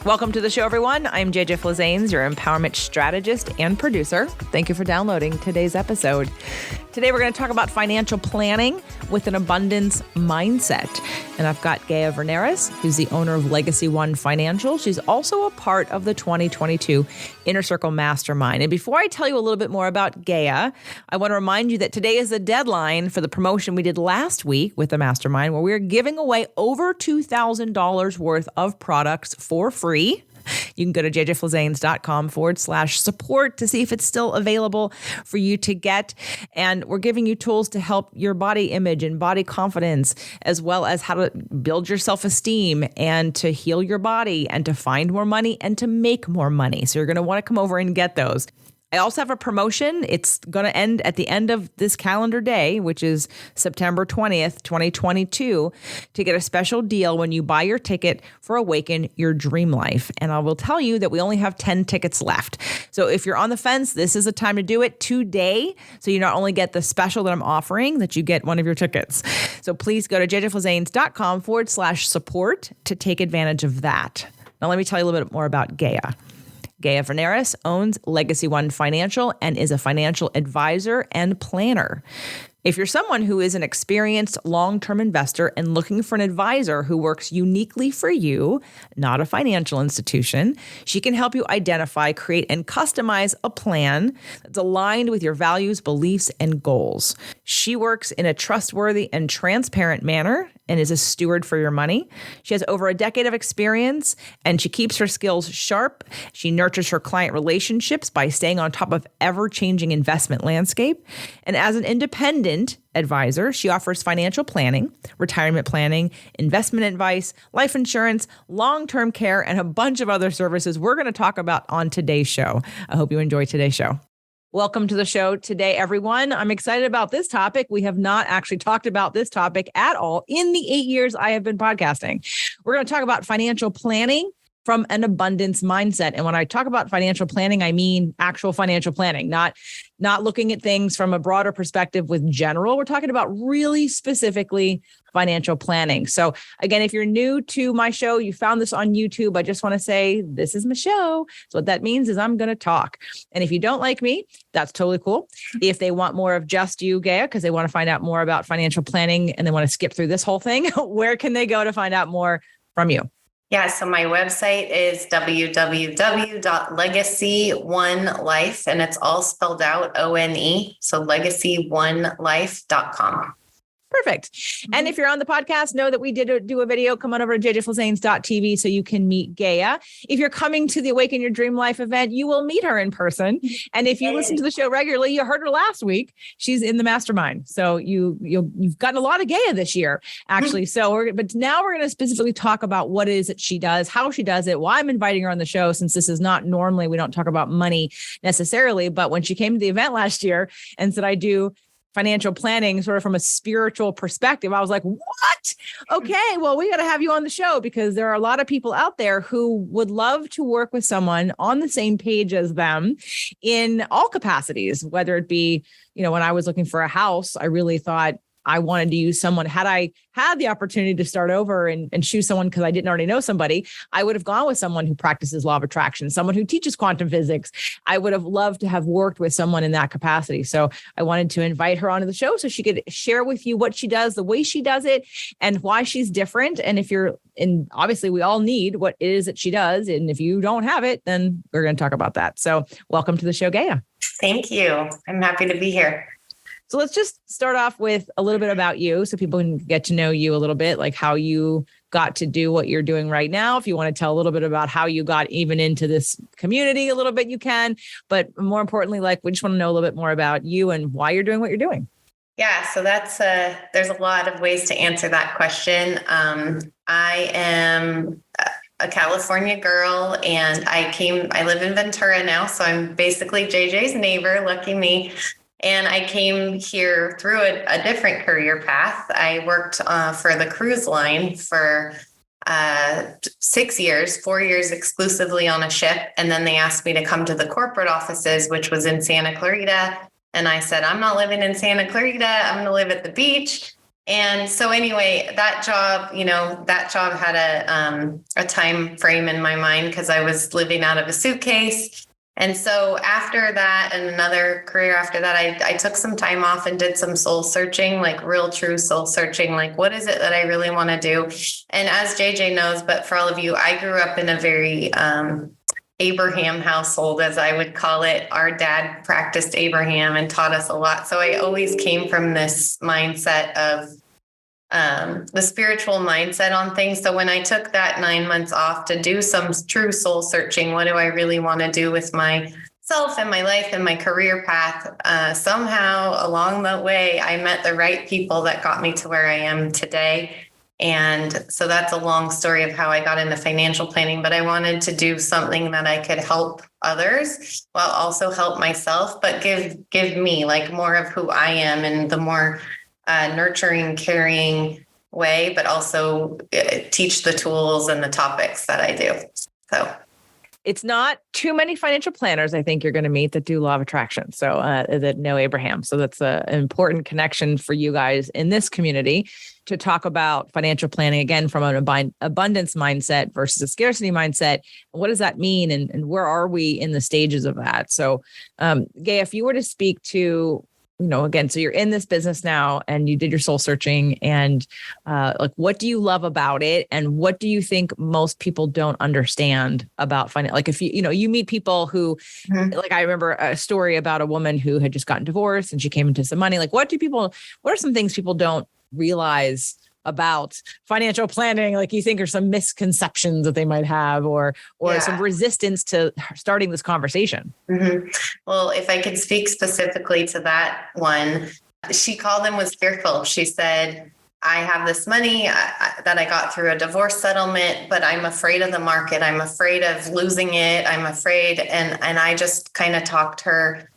Welcome to the show, everyone. I'm JJ Flizanes, your empowerment strategist and producer. Thank you for downloading today's episode. Today, we're going to talk about financial planning with an abundance mindset. And I've got Gaea Verneris, who's the owner of Legacy One Financial. She's also a part of the 2022 Inner Circle Mastermind. And before I tell you a little bit more about Gaea, I want to remind you that today is the deadline for the promotion we did last week with the Mastermind, where we are giving away over $2,000 worth of products for free. You can go to jjflizanes.com/support to see if it's still available for you to get. And we're giving you tools to help your body image and body confidence, as well as how to build your self-esteem and to heal your body and to find more money and to make more money. So you're going to want to come over and get those. I also have a promotion. It's going to end at the end of this calendar day, which is September 20th, 2022, to get a special deal when you buy your ticket for Awaken Your Dream Life. And I will tell you that we only have 10 tickets left. So if you're on the fence, this is the time to do it today. So you not only get the special that I'm offering, that you get one of your tickets. So please go to jjflizanes.com/support to take advantage of that. Now, let me tell you a little bit more about Gaea. Gaea Verneris owns Legacy One Financial and is a financial advisor and planner. If you're someone who is an experienced long-term investor and looking for an advisor who works uniquely for you, not a financial institution, she can help you identify, create, and customize a plan that's aligned with your values, beliefs, and goals. She works in a trustworthy and transparent manner and is a steward for your money. She has over a decade of experience and she keeps her skills sharp. She nurtures her client relationships by staying on top of ever-changing investment landscape. And as an independent advisor, she offers financial planning, retirement planning, investment advice, life insurance, long-term care, and a bunch of other services we're going to talk about on today's show. I hope you enjoy today's show. Welcome to the show today, everyone. I'm excited about this topic. We have not actually talked about this topic at all in the 8 years I have been podcasting. We're going to talk about financial planning from an abundance mindset. And when I talk about financial planning, I mean actual financial planning, not looking at things from a broader perspective with general. We're talking about really specifically financial planning. So again, if you're new to my show, you found this on YouTube, I just want to say, this is my show. So what that means is I'm going to talk. And if you don't like me, that's totally cool. If they want more of just you, Gaea, because they want to find out more about financial planning and they want to skip through this whole thing, where can they go to find out more from you? Yeah, so my website is www.legacyonelife, and it's all spelled out ONE, so legacyonelife.com. Perfect. And if you're on the podcast, know that we did do a video. Come on over to jjflizanes.tv so you can meet Gaea. If you're coming to the Awaken Your Dream Life event, you will meet her in person. And if you listen to the show regularly, you heard her last week. She's in the mastermind. So you've gotten a lot of Gaea this year, actually. But now we're going to specifically talk about what it is that she does, how she does it, why I'm inviting her on the show, since this is not normally, we don't talk about money necessarily. But when she came to the event last year and said, I do financial planning sort of from a spiritual perspective, I was like, what? Okay, well, we got to have you on the show, because there are a lot of people out there who would love to work with someone on the same page as them in all capacities, whether it be, when I was looking for a house, I really thought I wanted to use someone. Had I had the opportunity to start over and choose someone because I didn't already know somebody, I would have gone with someone who practices law of attraction, someone who teaches quantum physics. I would have loved to have worked with someone in that capacity. So I wanted to invite her onto the show so she could share with you what she does, the way she does it, and why she's different. And obviously we all need what it is that she does. And if you don't have it, then we're going to talk about that. So welcome to the show, Gaea. Thank you. I'm happy to be here. So let's just start off with a little bit about you so people can get to know you a little bit, like how you got to do what you're doing right now. If you want to tell a little bit about how you got even into this community a little bit, you can. But more importantly, we just want to know a little bit more about you and why you're doing what you're doing. Yeah, so there's a lot of ways to answer that question. I am a California girl, and I live in Ventura now, so I'm basically JJ's neighbor, lucky me. And I came here through a different career path. I worked for the cruise line for 6 years, 4 years exclusively on a ship. And then they asked me to come to the corporate offices, which was in Santa Clarita. And I said, I'm not living in Santa Clarita. I'm going to live at the beach. And so anyway, that job had a time frame in my mind because I was living out of a suitcase. And so after that, and another career after that, I took some time off and did some soul searching, like real true soul searching, like what is it that I really want to do? And as JJ knows, but for all of you, I grew up in a very Abraham household, as I would call it. Our dad practiced Abraham and taught us a lot. So I always came from this mindset of the spiritual mindset on things. So when I took that 9 months off to do some true soul searching, what do I really want to do with myself and my life and my career path? Somehow along the way, I met the right people that got me to where I am today. And so that's a long story of how I got into financial planning, but I wanted to do something that I could help others while also help myself, but give me like more of who I am and the more nurturing, caring way, but also teach the tools and the topics that I do. So it's not too many financial planners, I think, you're going to meet that do law of attraction. So that know Abraham. So that's an important connection for you guys in this community to talk about financial planning, again, from an abundance mindset versus a scarcity mindset. What does that mean? And where are we in the stages of that? So Gaea, if you were to speak to, again, so you're in this business now and you did your soul searching and like, what do you love about it? And what do you think most people don't understand about finance? Like if you meet people who, like I remember a story about a woman who had just gotten divorced and she came into some money. Like what are some things people don't realize about financial planning? Like you think are some misconceptions that they might have or some resistance to starting this conversation? Mm-hmm. Well, if I could speak specifically to that one, she called and was fearful. She said, I have this money that I got through a divorce settlement, but I'm afraid of the market. I'm afraid of losing it. I'm afraid. And I just kind of talked to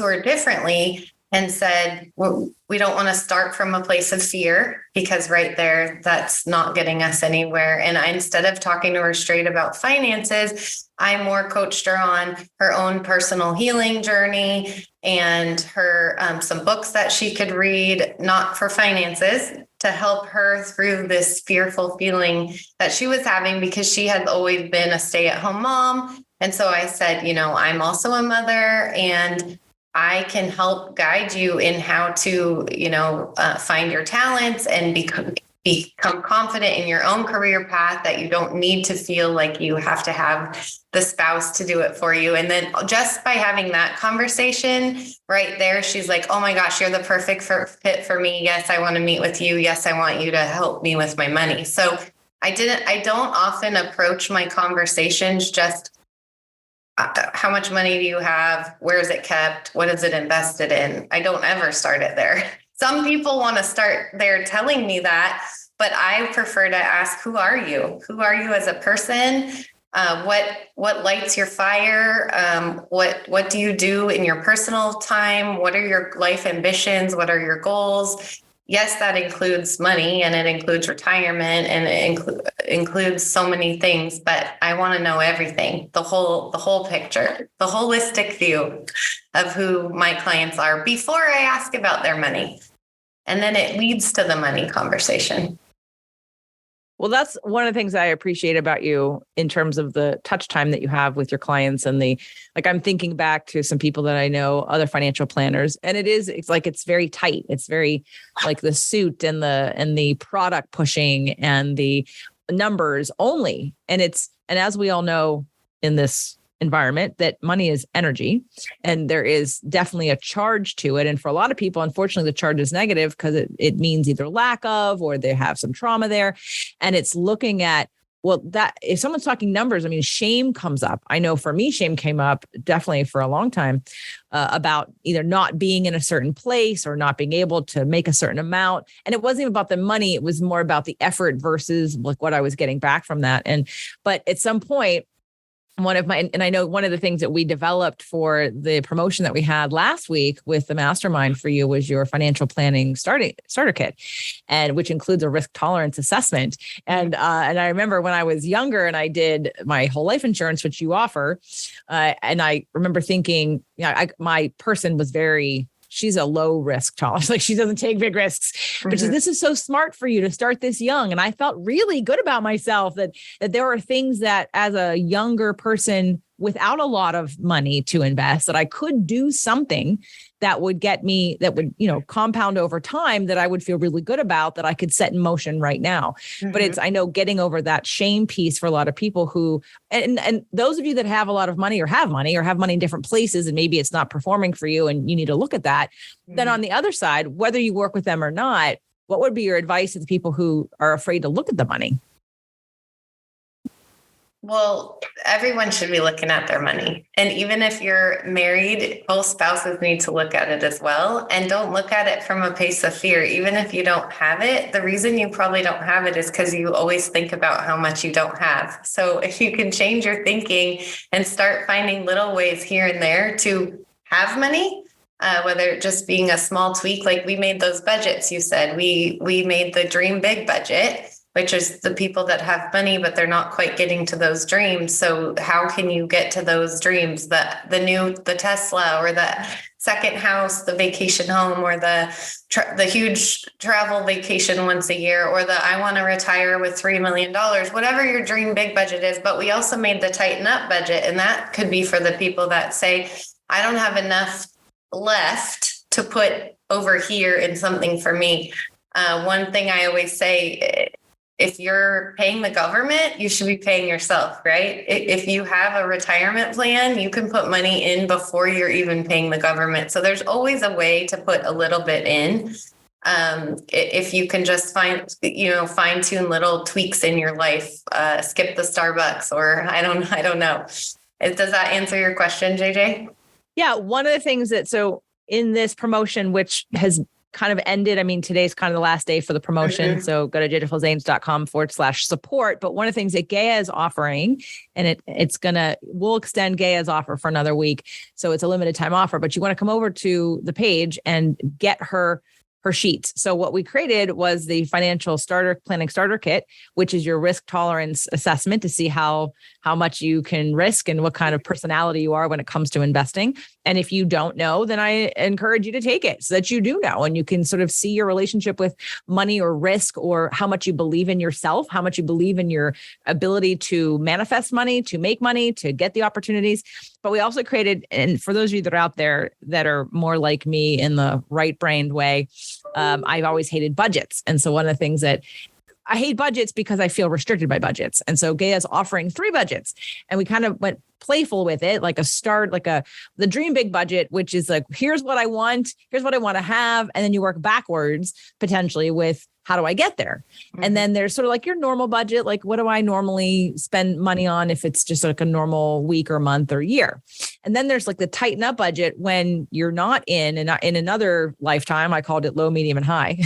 her differently and said, well, we don't want to start from a place of fear because right there, that's not getting us anywhere. And instead of talking to her straight about finances, I more coached her on her own personal healing journey and her some books that she could read, not for finances, to help her through this fearful feeling that she was having because she had always been a stay-at-home mom. And so I said, I'm also a mother and I can help guide you in how to, find your talents and become confident in your own career path, that you don't need to feel like you have to have the spouse to do it for you. And then just by having that conversation right there, she's like, oh my gosh, you're the perfect fit for me. Yes, I want to meet with you. Yes, I want you to help me with my money. So I don't often approach my conversations just how much money do you have? Where is it kept? What is it invested in? I don't ever start it there. Some people want to start there telling me that, but I prefer to ask, who are you? Who are you as a person? What lights your fire? What do you do in your personal time? What are your life ambitions? What are your goals? Yes, that includes money and it includes retirement and it includes so many things, but I want to know everything, the whole picture, the holistic view of who my clients are before I ask about their money. And then it leads to the money conversation. Well, that's one of the things I appreciate about you in terms of the touch time that you have with your clients and I'm thinking back to some people that I know, other financial planners, and it's very tight. It's very like the suit and the product pushing and the numbers only. And as we all know in this environment, that money is energy and there is definitely a charge to it. And for a lot of people, unfortunately, the charge is negative because it means either lack of, or they have some trauma there. And it's looking at, well, that if someone's talking numbers, I mean, shame comes up. I know for me, shame came up definitely for a long time about either not being in a certain place or not being able to make a certain amount. And it wasn't even about the money. It was more about the effort versus like what I was getting back from that. But at some point, I know one of the things that we developed for the promotion that we had last week with the mastermind for you was your financial planning starter kit, and which includes a risk tolerance assessment. And I remember when I was younger and I did my whole life insurance, which you offer, and I remember thinking, my person was she's a low risk tolerance. Like she doesn't take big risks, but this is so smart for you to start this young. And I felt really good about myself that there are things that as a younger person without a lot of money to invest, that I could do something that would get me, that would, compound over time, that I would feel really good about, that I could set in motion right now. But I know getting over that shame piece for a lot of people who, and those of you that have a lot of money or have money in different places, and maybe it's not performing for you and you need to look at that. Then on the other side, whether you work with them or not, what would be your advice to the people who are afraid to look at the money? Well, everyone should be looking at their money. And even if you're married, both spouses need to look at it as well. And don't look at it from a place of fear. Even if you don't have it, the reason you probably don't have it is because you always think about how much you don't have. So if you can change your thinking and start finding little ways here and there to have money, whether it just being a small tweak, like we made those budgets, you said, we made the Dream Big budget, which is the people that have money, but they're not quite getting to those dreams. So how can you get to those dreams? The Tesla, or the second house, the vacation home, or the huge travel vacation once a year, or I want to retire with $3 million, whatever your dream big budget is. But we also made the tighten up budget. And that could be for the people that say, I don't have enough left to put over here in something for me. One thing I always say, if you're paying the government, you should be paying yourself, right? If you have a retirement plan, you can put money in before you're even paying the government. So there's always a way to put a little bit in. If you can just fine tune little tweaks in your life, skip the Starbucks, or I don't know. Does that answer your question, JJ? Yeah. One of the things so in this promotion, which has kind of ended. I mean, today's kind of the last day for the promotion. So go to jjfilzanes.com/support. But one of the things that Gaea is offering, and we'll extend Gaea's offer for another week. So it's a limited time offer, but you want to come over to the page and get her sheets. So what we created was the financial planning starter kit, which is your risk tolerance assessment to see how much you can risk and what kind of personality you are when it comes to investing. And if you don't know, then I encourage you to take it so that you do know, and you can sort of see your relationship with money or risk, or how much you believe in yourself, how much you believe in your ability to manifest money, to make money, to get the opportunities. But we also created, and for those of you that are out there that are more like me in the right-brained way, I've always hated budgets. And so one of the things that I hate budgets because I feel restricted by budgets. And so Gaea's offering 3 budgets, and we kind of went playful with it, like the Dream Big budget, which is like, here's what I want to have. And then you work backwards potentially with, how do I get there? And then there's sort of like your normal budget. Like, what do I normally spend money on if it's just like a normal week or month or year? And then there's like the tighten up budget when you're not in another lifetime. I called it low, medium, and high.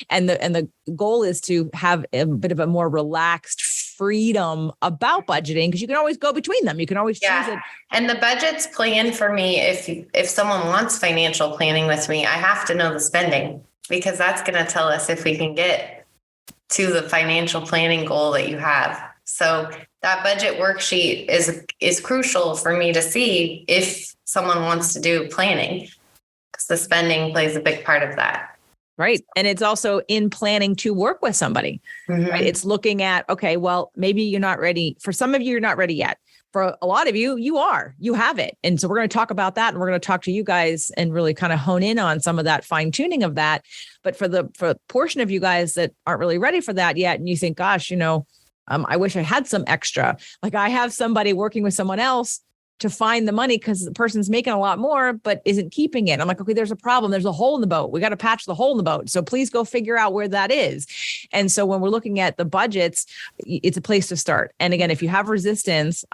And the goal is to have a bit of a more relaxed freedom about budgeting, because you can always go between them. You can always choose it. And the budgets plan for me. If someone wants financial planning with me, I have to know the spending, because that's going to tell us if we can get to the financial planning goal that you have. So that budget worksheet is crucial for me to see if someone wants to do planning, because the spending plays a big part of that. Right. And it's also in planning to work with somebody, right? It's looking at, okay, well, maybe you're not ready. For some of you, you're not ready yet. For a lot of you, you have it. And so we're going to talk about that, and we're going to talk to you guys and really kind of hone in on some of that fine tuning of that. But for a portion of you guys that aren't really ready for that yet, and you think, gosh, I wish I had some extra. Like, I have somebody working with someone else to find the money because the person's making a lot more, but isn't keeping it. I'm like, okay, there's a problem. There's a hole in the boat. We got to patch the hole in the boat. So please go figure out where that is. And so when we're looking at the budgets, it's a place to start. And again, if you have resistance,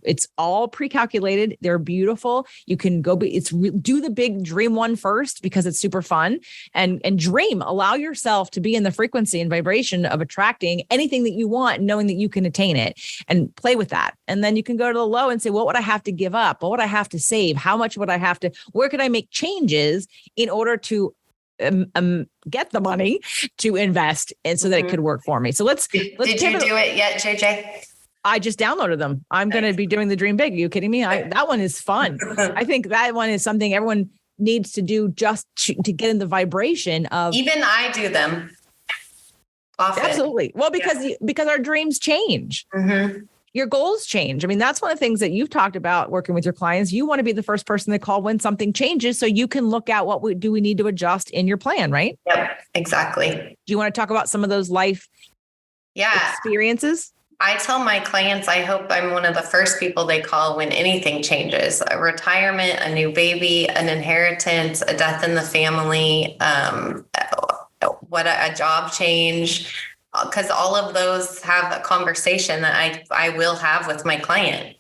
it's all pre-calculated. They're beautiful. You can go, do the big dream one first, because it's super fun, and dream, allow yourself to be in the frequency and vibration of attracting anything that you want, knowing that you can attain it, and play with that. And then you can go to the low and say, what would I have to give up? What would I have to save? How much would I have to, where could I make changes in order to get the money to invest, and so that it could work for me? So let's Did you do it yet, JJ? I just downloaded them. I'm going to be doing the Dream Big. Are you kidding me? That one is fun. I think that one is something everyone needs to do just to get in the vibration of. Even I do them often. Absolutely. Well, because our dreams change. Mm-hmm. Your goals change. I mean, that's one of the things that you've talked about working with your clients. You want to be the first person to call when something changes so you can look at what we need to adjust in your plan, right? Yep, exactly. Do you want to talk about some of those life experiences? I tell my clients, I hope I'm one of the first people they call when anything changes: a retirement, a new baby, an inheritance, a death in the family, a job change, because all of those have a conversation that I will have with my client.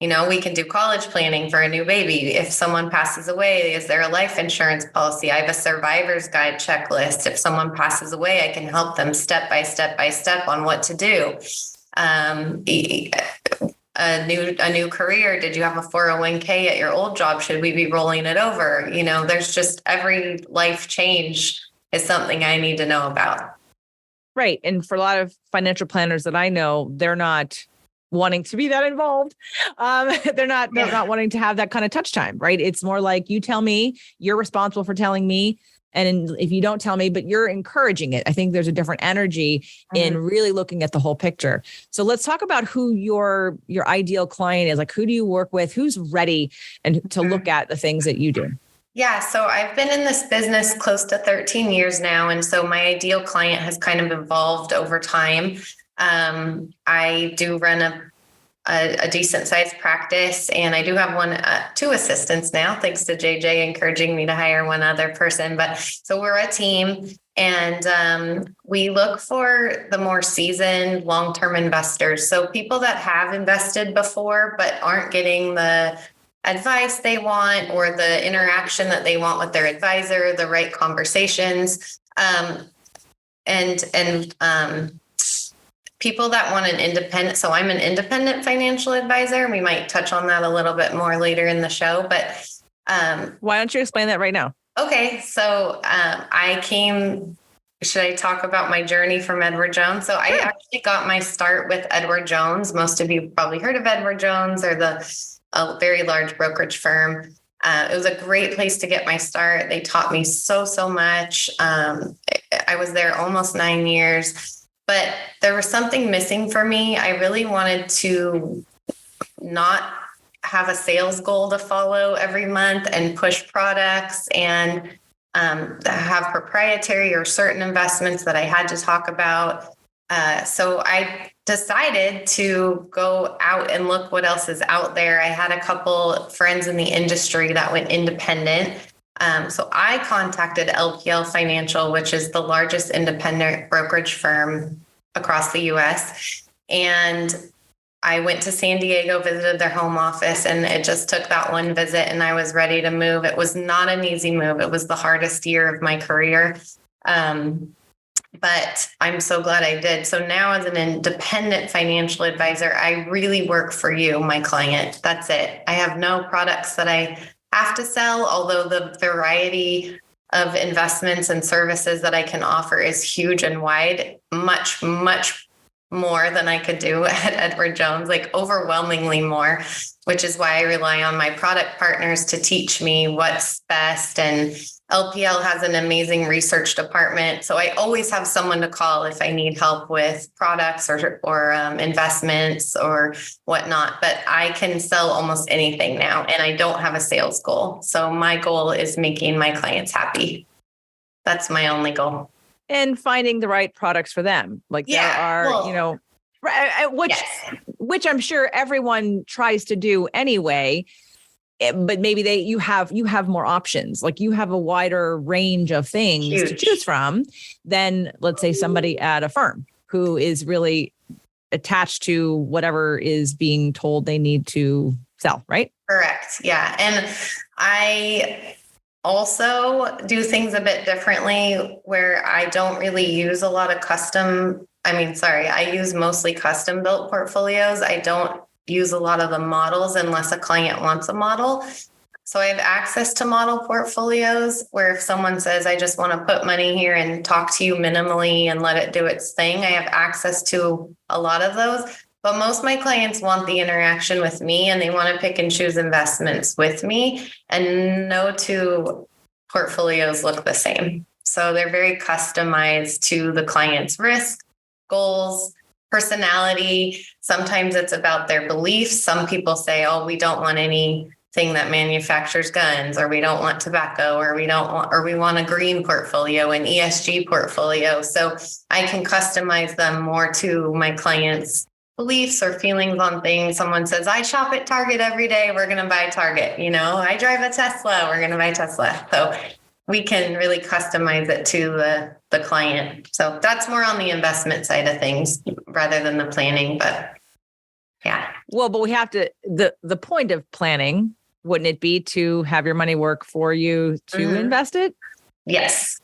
You know, we can do college planning for a new baby. If someone passes away, is there a life insurance policy? I have a survivor's guide checklist. If someone passes away, I can help them step by step on what to do. A new career. Did you have a 401k at your old job? Should we be rolling it over? You know, there's just every life change is something I need to know about. Right. And for a lot of financial planners that I know, they're not wanting to be that involved. They're not wanting to have that kind of touch time, right? It's more like, you tell me, you're responsible for telling me. And if you don't tell me, but you're encouraging it, I think there's a different energy in really looking at the whole picture. So let's talk about who your ideal client is. Like, who do you work with? Who's ready and to look at the things that you do? Yeah. So I've been in this business close to 13 years now. And so my ideal client has kind of evolved over time. I do run a decent sized practice, and I do have two assistants now, thanks to JJ encouraging me to hire one other person. But so we're a team, and we look for the more seasoned long-term investors. So people that have invested before, but aren't getting the advice they want or the interaction that they want with their advisor, the right conversations, and people that want an independent. So I'm an independent financial advisor. We might touch on that a little bit more later in the show, but why don't you explain that right now? Okay. So should I talk about my journey from Edward Jones? So I actually got my start with Edward Jones. Most of you probably heard of Edward Jones, or a very large brokerage firm. It was a great place to get my start. They taught me so much. I was there almost 9 years. But there was something missing for me. I really wanted to not have a sales goal to follow every month and push products and have proprietary or certain investments that I had to talk about. So I decided to go out and look what else is out there. I had a couple friends in the industry that went independent. So I contacted LPL Financial, which is the largest independent brokerage firm across the US. And I went to San Diego, visited their home office, and it just took that one visit and I was ready to move. It was not an easy move. It was the hardest year of my career. But I'm so glad I did. So now, as an independent financial advisor, I really work for you, my client. That's it. I have no products that I have to sell, although the variety of investments and services that I can offer is huge and wide, much more than I could do at Edward Jones, like overwhelmingly more, which is why I rely on my product partners to teach me what's best. And LPL has an amazing research department. So I always have someone to call if I need help with products or investments or whatnot. But I can sell almost anything now, and I don't have a sales goal. So my goal is making my clients happy. That's my only goal. And finding the right products for them. Like there are, which I'm sure everyone tries to do anyway. But maybe you have more options. Like you have a wider range of things to choose from than, let's say, somebody at a firm who is really attached to whatever is being told they need to sell, right? Correct. Yeah. And I also do things a bit differently where I don't really use a lot of I use mostly custom built portfolios. I don't use a lot of the models unless a client wants a model. So I have access to model portfolios where if someone says, I just want to put money here and talk to you minimally and let it do its thing, I have access to a lot of those. But most of my clients want the interaction with me, and they want to pick and choose investments with me, and no two portfolios look the same. So they're very customized to the client's risk, goals, personality. Sometimes it's about their beliefs. Some people say, oh, we don't want anything that manufactures guns, or we don't want tobacco, or we want a green portfolio, an ESG portfolio. So I can customize them more to my clients' beliefs or feelings on things. Someone says, I shop at Target every day, we're going to buy Target. I drive a Tesla, we're going to buy Tesla. So we can really customize it to the client. So that's more on the investment side of things rather than the planning. But yeah. Well, but we have to, the point of planning, wouldn't it be to have your money work for you to invest it? Yes.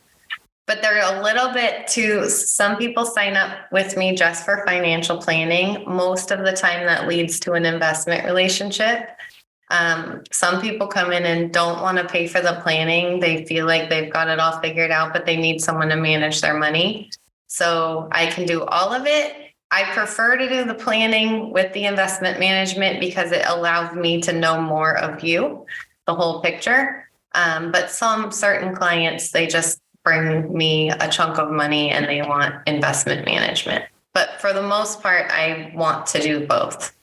But they're a little bit too, some people sign up with me just for financial planning. Most of the time that leads to an investment relationship. Some people come in and don't want to pay for the planning. They feel like they've got it all figured out, but they need someone to manage their money. So I can do all of it. I prefer to do the planning with the investment management because it allows me to know more of you, the whole picture. But some certain clients, they just bring me a chunk of money and they want investment management. But for the most part, I want to do both.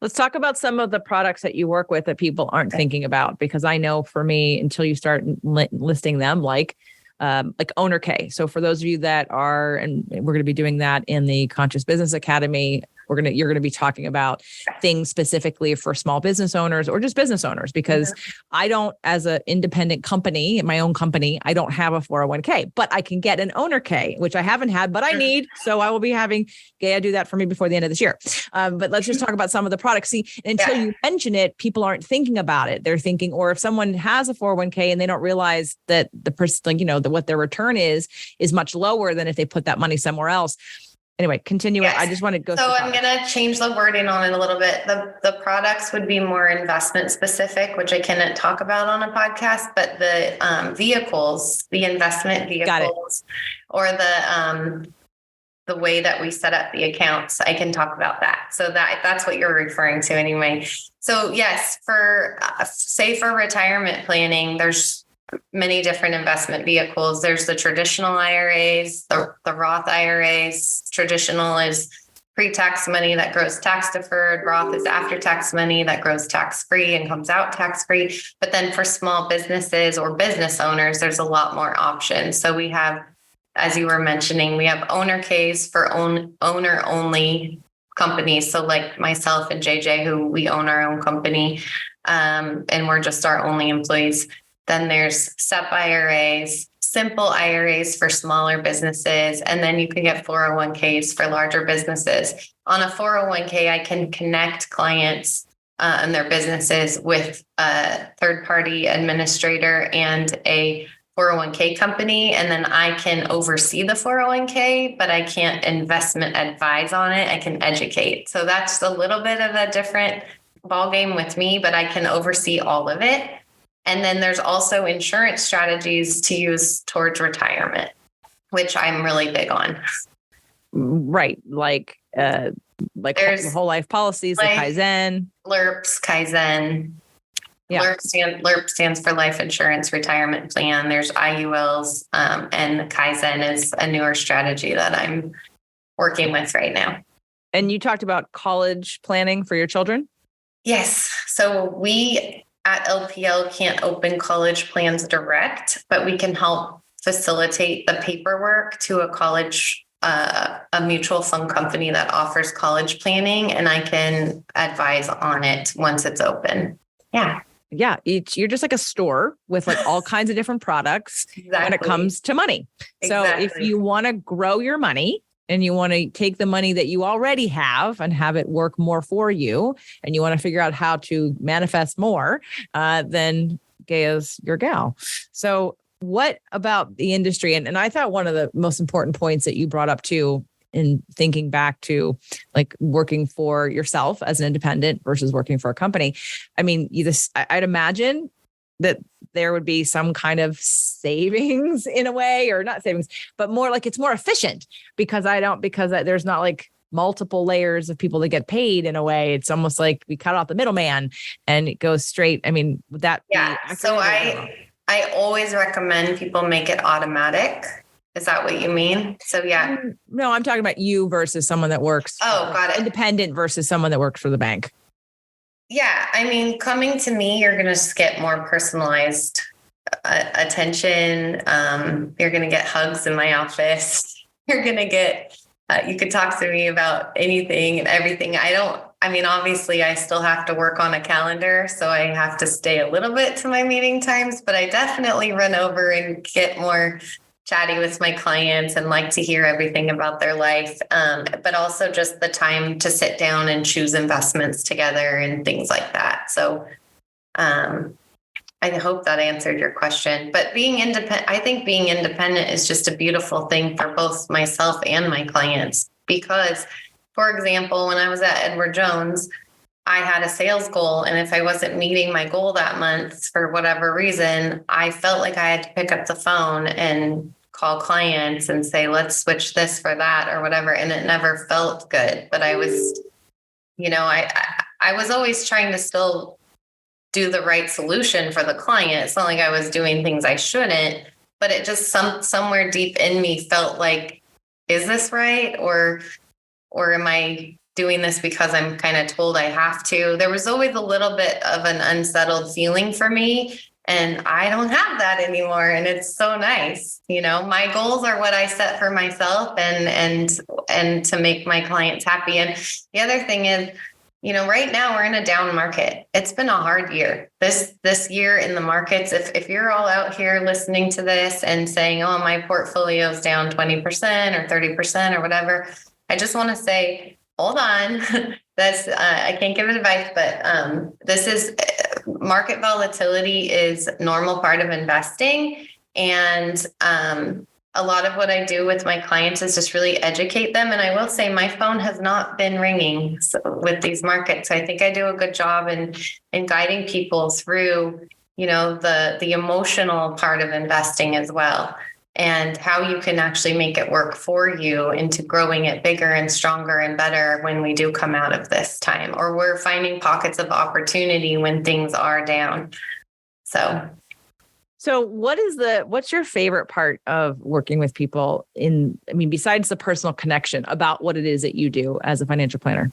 Let's talk about some of the products that you work with that people aren't thinking about, because I know for me, until you start listing them, like Owner K. So for those of you that are, and we're going to be doing that in the Conscious Business Academy, you're going to be talking about things specifically for small business owners or just business owners, because I don't, as an independent company, my own company, I don't have a 401k, but I can get an Owner K, which I haven't had, but I need. So I will be having Gaea do that for me before the end of this year. But let's just talk about some of the products. See, until you mention it, people aren't thinking about it. They're thinking, or if someone has a 401k and they don't realize that the person, what their return is much lower than if they put that money somewhere else. Anyway, continue. Yes. I just want to go. So I'm going to change the wording on it a little bit. The products would be more investment specific, which I cannot talk about on a podcast, but the vehicles, the investment vehicles, or the way that we set up the accounts, I can talk about that. So that's what you're referring to anyway. So yes, for retirement planning, there's many different investment vehicles. There's the traditional IRAs, the Roth IRAs. Traditional is pre-tax money that grows tax deferred. Roth is after-tax money that grows tax-free and comes out tax-free. But then for small businesses or business owners, there's a lot more options. So we have, as you were mentioning, we have Owner Ks for owner-only companies. So like myself and JJ, who we own our own company, and we're just our only employees. Then there's SEP IRAs, simple IRAs for smaller businesses, and then you can get 401ks for larger businesses. On a 401k, I can connect clients and their businesses with a third-party administrator and a 401k company, and then I can oversee the 401k, but I can't investment advise on it. I can educate. So that's a little bit of a different ballgame with me, but I can oversee all of it. And then there's also insurance strategies to use towards retirement, which I'm really big on. Right. Like there's whole life policies, like Kaizen. Kaizen. Yeah. LIRP stands for Life Insurance Retirement Plan. There's IULs, and Kaizen is a newer strategy that I'm working with right now. And you talked about college planning for your children? Yes. So we at LPL can't open college plans direct, but we can help facilitate the paperwork to a college, a mutual fund company that offers college planning, and I can advise on it once it's open. Yeah. Yeah. You're just like a store with like all kinds of different products when it comes to money. So if you want to grow your money, and you want to take the money that you already have and have it work more for you, and you want to figure out how to manifest more, then Gaea's your gal. So what about the industry? And I thought one of the most important points that you brought up too, in thinking back to like working for yourself as an independent versus working for a company. I mean, I'd imagine that there would be some kind of savings in a way, or not savings, but more like it's more efficient because there's not like multiple layers of people that get paid in a way. It's almost like we cut off the middleman and it goes straight. I mean, would that be accurate? So I always recommend people make it automatic. Is that what you mean? So yeah. No, I'm talking about you versus someone that works. Got it. Independent versus someone that works for the bank. Yeah. I mean, coming to me, you're going to just get more personalized attention. You're going to get hugs in my office. You're going to get, you could talk to me about anything and everything. Obviously I still have to work on a calendar, so I have to stay a little bit to my meeting times, but I definitely run over and get more chatty with my clients and like to hear everything about their life. But also just the time to sit down and choose investments together and things like that. So, I hope that answered your question, but being independent, I think being independent is just a beautiful thing for both myself and my clients, because for example, when I was at Edward Jones, I had a sales goal. And if I wasn't meeting my goal that month for whatever reason, I felt like I had to pick up the phone and call clients and say, let's switch this for that or whatever. And it never felt good. But I was, I was always trying to still do the right solution for the client. It's not like I was doing things I shouldn't, but it just somewhere deep in me felt like, is this right? Or am I doing this because I'm kind of told I have to? There was always a little bit of an unsettled feeling for me, and I don't have that anymore. And it's so nice. My goals are what I set for myself and to make my clients happy. And the other thing is, right now we're in a down market. It's been a hard year. This year in the markets, if you're all out here listening to this and saying, oh, my portfolio is down 20% or 30% or whatever, I just want to say, hold on. I can't give advice, but this is market volatility is normal part of investing. And a lot of what I do with my clients is just really educate them. And I will say my phone has not been ringing with these markets. I think I do a good job in guiding people through, the emotional part of investing as well, and how you can actually make it work for you into growing it bigger and stronger and better when we do come out of this time, or we're finding pockets of opportunity when things are down. So what's your favorite part of working with people besides the personal connection about what it is that you do as a financial planner?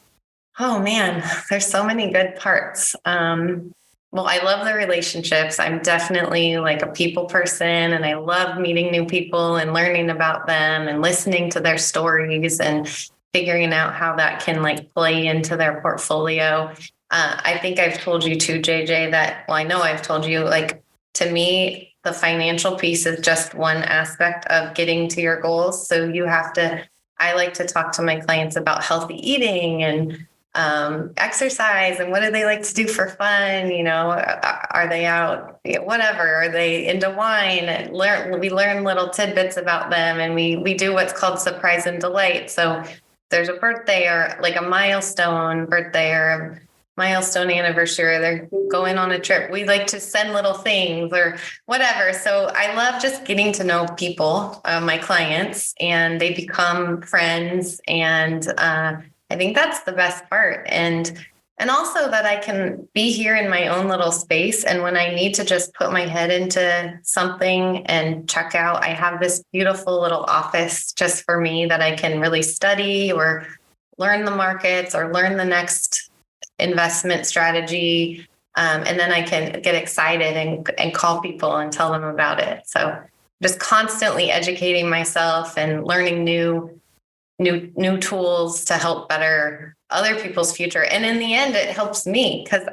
Oh man, there's so many good parts. Well, I love the relationships. I'm definitely like a people person, and I love meeting new people and learning about them and listening to their stories and figuring out how that can play into their portfolio. I think I've told you too, JJ, I know I've told you, to me, the financial piece is just one aspect of getting to your goals. So I like to talk to my clients about healthy eating and exercise and what do they like to do for fun? Are they out, whatever, are they into wine? We learn little tidbits about them, and we do what's called surprise and delight. So there's a birthday or a milestone birthday or a milestone anniversary, or they're going on a trip, we like to send little things or whatever. So I love just getting to know people, my clients, and they become friends. And I think that's the best part. And also that I can be here in my own little space. And when I need to just put my head into something and check out, I have this beautiful little office just for me that I can really study or learn the markets or learn the next investment strategy. And then I can get excited and call people and tell them about it. So just constantly educating myself and learning new tools to help better other people's future. And in the end, it helps me because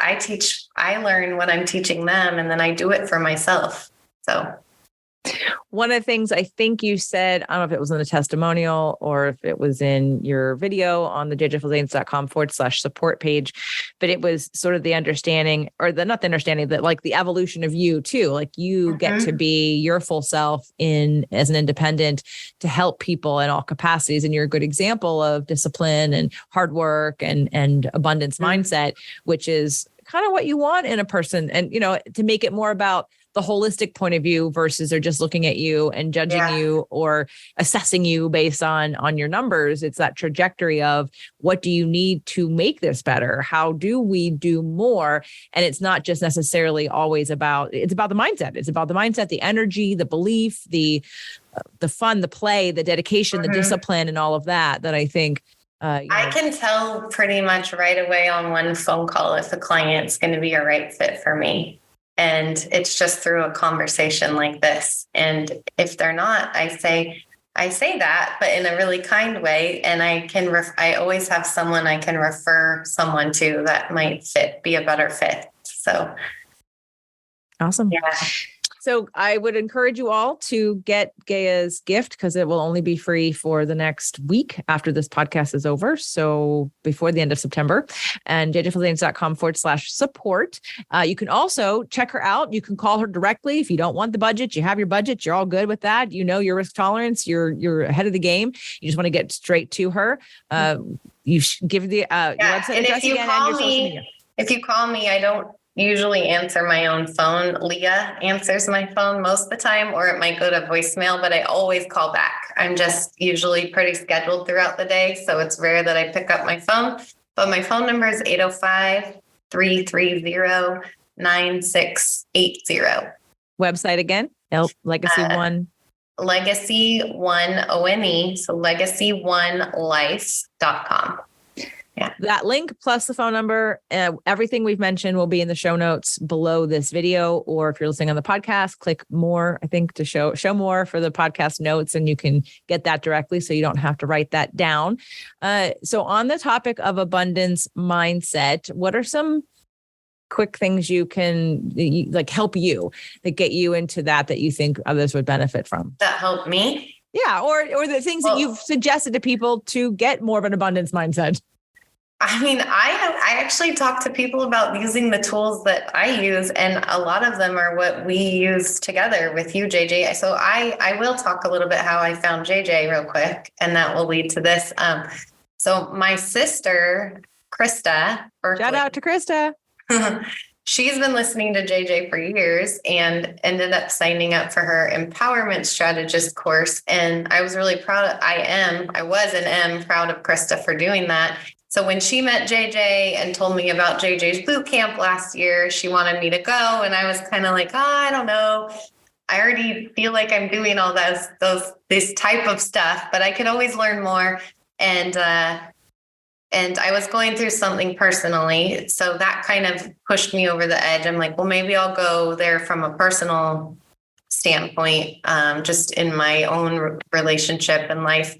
I learn what I'm teaching them, and then I do it for myself. So one of the things I think you said, I don't know if it was in the testimonial or if it was in your video on the jjfilzanes.com/support page, but it was sort of the understanding, or not the understanding, that the evolution of you too, you get to be your full self as an independent to help people in all capacities. And you're a good example of discipline and hard work and abundance mindset, which is kind of what you want in a person. And, to make it more about the holistic point of view versus they're just looking at you and judging you or assessing you based on your numbers. It's that trajectory of what do you need to make this better? How do we do more? And it's not just necessarily always it's about the mindset. It's about the mindset, the energy, the belief, the fun, the play, the dedication, the discipline, and all of that I think. I can tell pretty much right away on one phone call if a client's going to be a right fit for me. And it's just through a conversation like this. And if they're not, I say that, but in a really kind way. And I always have someone I can refer someone to that might be a better fit. So. Awesome. Yeah. So I would encourage you all to get Gaea's gift because it will only be free for the next week after this podcast is over. So before the end of September, and jjfilzanes.com/support. You can also check her out. You can call her directly. If you don't want the budget, you have your budget. You're all good with that. You know your risk tolerance. You're ahead of the game. You just want to get straight to her. You give the your website address again and your social media. If you call me, I don't usually answer my own phone. Leah answers my phone most of the time, or it might go to voicemail, but I always call back. I'm just usually pretty scheduled throughout the day, so it's rare that I pick up my phone. But my phone number is 805-330-9680. Website again? Legacy One. Legacy One ONE, so legacy1life.com. Yeah. That link plus the phone number, everything we've mentioned will be in the show notes below this video. Or if you're listening on the podcast, click more, I think, to show more for the podcast notes, and you can get that directly so you don't have to write that down. So on the topic of abundance mindset, what are some quick things you can help you that get you into that you think others would benefit from? That help me? Yeah. Or the things that you've suggested to people to get more of an abundance mindset. I mean, I actually talk to people about using the tools that I use, and a lot of them are what we use together with you, JJ. So I will talk a little bit how I found JJ real quick, and that will lead to this. So my sister, Krista, shout out to Krista. She's been listening to JJ for years and ended up signing up for her empowerment strategist course. And I was really proud. I was and am proud of Krista for doing that. So when she met JJ and told me about JJ's boot camp last year, she wanted me to go. And I was kind of like, I don't know. I already feel like I'm doing all this type of stuff, but I could always learn more. And I was going through something personally. So that kind of pushed me over the edge. I'm like, well, maybe I'll go there from a personal standpoint, just in my own relationship and life.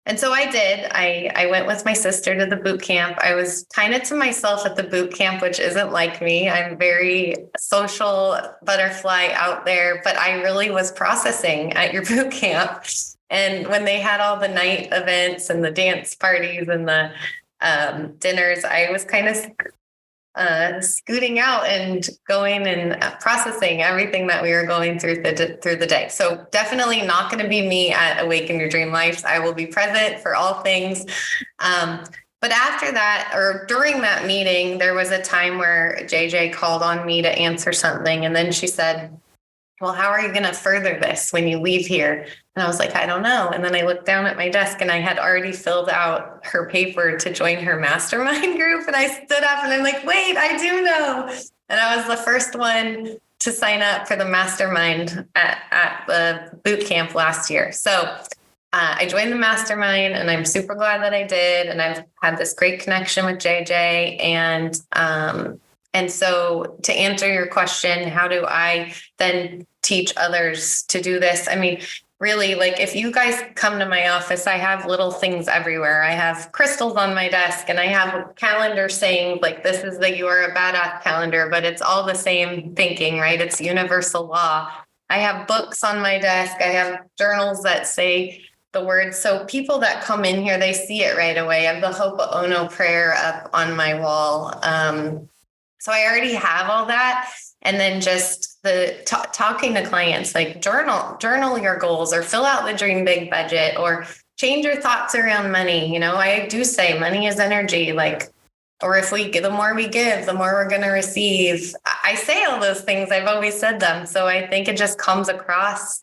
And so I did. I went with my sister to the boot camp. I was kind of to myself at the boot camp, which isn't like me. I'm very social butterfly out there, but I really was processing at your boot camp. And when they had all the night events and the dance parties and the dinners, I was kind of scooting out and going and processing everything that we were going through the day. So definitely not going to be me at Awaken Your Dream Life. I will be present for all things. But after that, or during that meeting, there was a time where JJ called on me to answer something. And then she said, well, how are you going to further this when you leave here? And I was like, I don't know. And then I looked down at my desk and I had already filled out her paper to join her mastermind group. And I stood up and I'm like, wait, I do know. And I was the first one to sign up for the mastermind at the boot camp last year. So I joined the mastermind and I'm super glad that I did. And I've had this great connection with JJ. And so to answer your question, how do I then teach others to do this? I mean, really, like if you guys come to my office, I have little things everywhere. I have crystals on my desk and I have a calendar saying like, this is the You Are a Badass calendar, but it's all the same thinking, right? It's universal law. I have books on my desk. I have journals that say the words. So people that come in here, they see it right away. I have the Ho'oponopono prayer up on my wall. So I already have all that. And then just the talking to clients, like journal your goals or fill out the dream big budget or change your thoughts around money. You know, I do say money is energy, like, or if the more we give, the more we're going to receive. I say all those things. I've always said them. So I think it just comes across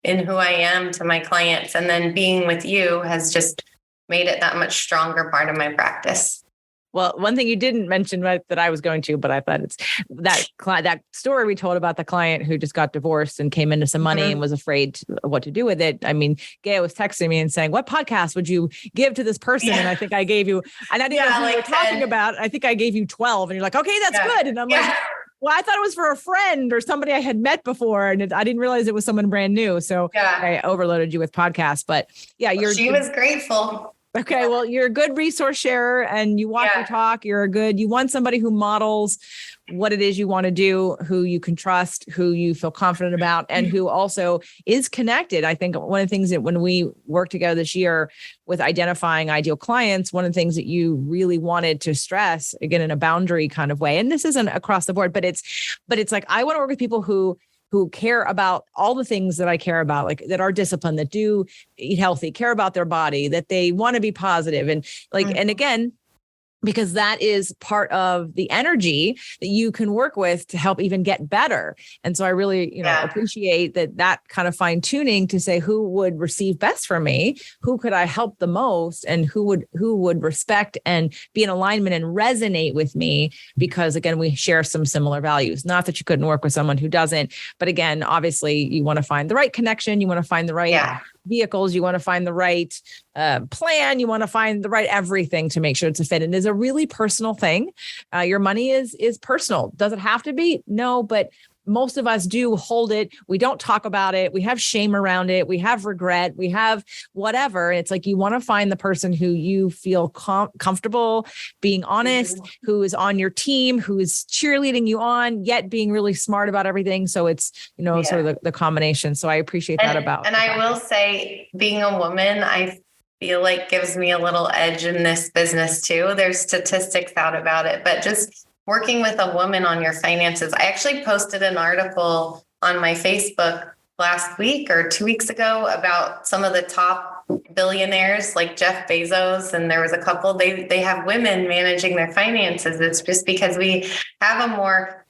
in who I am to my clients. And then being with you has just made it that much stronger part of my practice. Well, one thing you didn't mention that I was going to, but I thought it's that story we told about the client who just got divorced and came into some money and was afraid what to do with it. I mean, Gaea was texting me and saying, what podcast would you give to this person? And I think I gave you, and I didn't know what we were talking about. I think I gave you 12 and you're like, okay, that's good. And I'm like, well, I thought it was for a friend or somebody I had met before. And I didn't realize it was someone brand new. So I overloaded you with podcasts, but she was grateful. Okay. Well, you're a good resource sharer and you walk your talk. You want somebody who models what it is you want to do, who you can trust, who you feel confident about, and who also is connected. I think one of the things that when we worked together this year with identifying ideal clients, one of the things that you really wanted to stress, again, in a boundary kind of way, and this isn't across the board, but it's like, I want to work with people who care about all the things that I care about, like that are disciplined, that do eat healthy, care about their body, that they want to be positive. And and again, because that is part of the energy that you can work with to help even get better. And so I really, appreciate that kind of fine tuning to say who would receive best from me, who could I help the most, and who would respect and be in alignment and resonate with me, because again, we share some similar values. Not that you couldn't work with someone who doesn't, but again, obviously you want to find the right connection, you want to find the right vehicles, you want to find the right plan, you want to find the right everything to make sure it's a fit. And it is a really personal thing. Your money is personal. Does it have to be? No, but most of us do hold it. We don't talk about it. We have shame around it. We have regret. We have whatever. It's like you want to find the person who you feel comfortable being honest, who is on your team, who is cheerleading you on, yet being really smart about everything. So it's, sort of the combination. So I appreciate that about. And I will say, being a woman, I feel like gives me a little edge in this business too. There's statistics out about it, but just working with a woman on your finances. I actually posted an article on my Facebook last week or 2 weeks ago about some of the top billionaires like Jeff Bezos. And there was a couple, they have women managing their finances. It's just because we have a more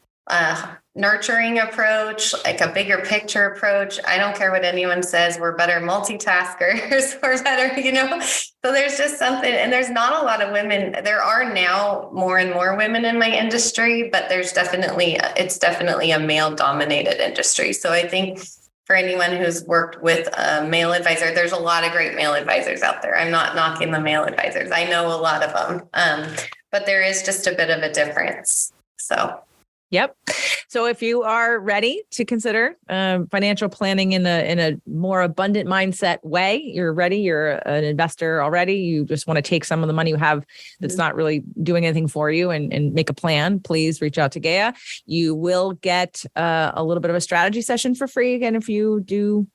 nurturing approach, like a bigger picture approach. I don't care what anyone says. We're better multitaskers. We're better, So there's just something, and there's not a lot of women. There are now more and more women in my industry, but it's definitely a male dominated industry. So I think for anyone who's worked with a male advisor, there's a lot of great male advisors out there. I'm not knocking the male advisors. I know a lot of them, but there is just a bit of a difference. So. Yep. So if you are ready to consider financial planning in a more abundant mindset way, you're ready, you're an investor already, you just want to take some of the money you have that's not really doing anything for you and make a plan, please reach out to Gaea. You will get a little bit of a strategy session for free. Again, if you do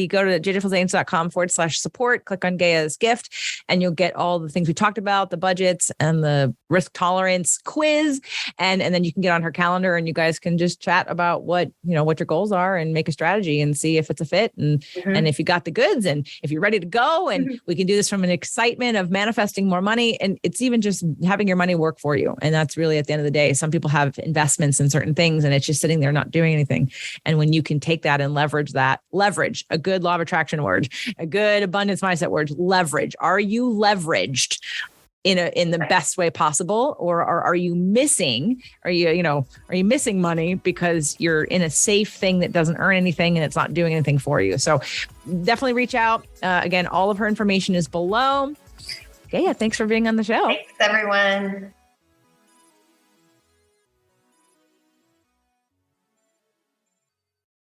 go to jjfilzanes.com/support, click on Gaea's gift, and you'll get all the things we talked about, the budgets and the risk tolerance quiz. And then you can get on her calendar and you guys can just chat about what your goals are and make a strategy and see if it's a fit and if you got the goods and if you're ready to go. And we can do this from an excitement of manifesting more money. And it's even just having your money work for you. And that's really at the end of the day, some people have investments in certain things and it's just sitting there not doing anything. And when you can take that and leverage a good law of attraction word, a good abundance mindset word, leverage. Are you leveraged in the best way possible? Or are you missing, are you missing money because you're in a safe thing that doesn't earn anything and it's not doing anything for you? So definitely reach out. Again, all of her information is below. Gaea, thanks for being on the show. Thanks, everyone.